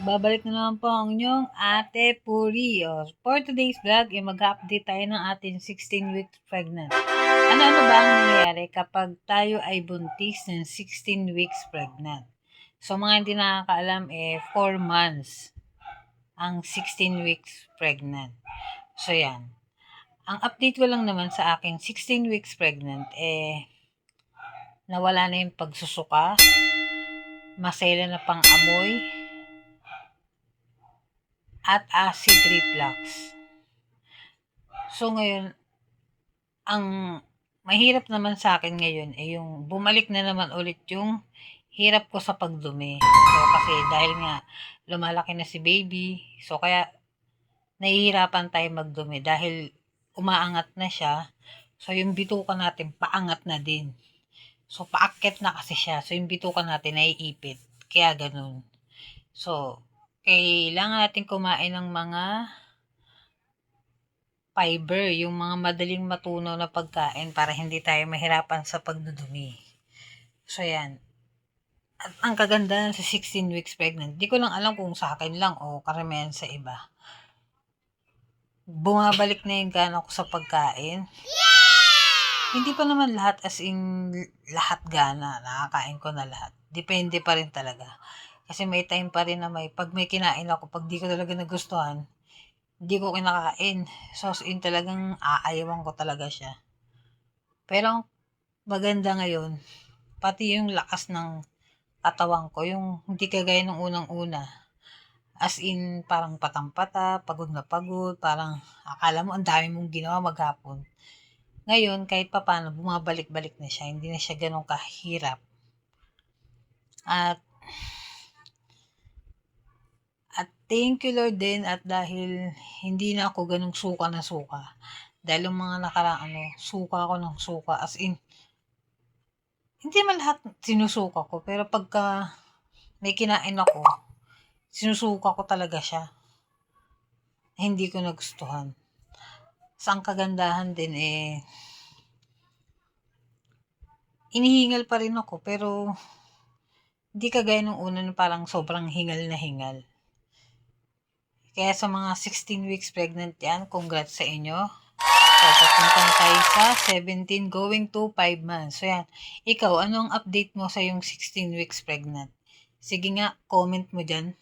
Babalik na naman po ang inyong Ate Puri. For today's vlog, mag-update tayo ng ating 16 weeks pregnant. Ano-ano ba ang nangyayari kapag tayo ay buntis ng 16 weeks pregnant? So, mga hindi nakakaalam, 4 months ang 16 weeks pregnant. So, yan. Ang update ko lang naman sa aking 16 weeks pregnant, nawala na yung pagsusuka, masela na pang amoy, at acid reflux. So ngayon, ang mahirap naman sa akin ngayon ay yung bumalik na naman ulit yung hirap ko sa pagdumi. So kasi dahil nga lumalaki na si baby, so kaya nahihirapan tayo magdumi dahil umaangat na siya. So yung bituka natin paangat na din. So paakyat na kasi siya. So yung bituka natin naiipit. Kaya ganun. So kailangan natin kumain ng mga fiber, yung mga madaling matunaw na pagkain para hindi tayo mahirapan sa pagdudumi. So, yan. At ang kagandahan sa 16 weeks pregnant, di ko lang alam kung sa akin lang o karamihan sa iba. Bumabalik na yung gana ko sa pagkain. Hindi pa naman lahat as in lahat gana. Nakakain ko na lahat. Depende pa rin talaga. Kasi may time pa rin na pag may kinain ako, pag di ko talaga nagustuhan, hindi ko kinakain. So, in talagang aayawan ko talaga siya. Pero, maganda ngayon, pati yung lakas ng katawan ko, yung hindi kagaya ng unang-una. As in, parang patampata, pagod na pagod, parang akala mo ang dami mong ginawa maghapon. Ngayon, kahit papaano, bumabalik-balik na siya. Hindi na siya ganun kahirap. At thank you Lord din at dahil hindi na ako ganung suka na suka. Dahil yung mga nakaraan, suka ako ng suka. As in, hindi man lahat sinusuka ko. Pero pagka may kinain ako, sinusuka ko talaga siya. Hindi ko nagustuhan. Sa ang kagandahan din inihingal pa rin ako. Pero, hindi kagaya nung una na parang sobrang hingal na hingal. Kaya sa mga 16 weeks pregnant yan, congrats sa inyo. So, papunta tayo sa 17 going to 5 months. So, yan. Ikaw, anong update mo sa yung 16 weeks pregnant? Sige nga, comment mo dyan.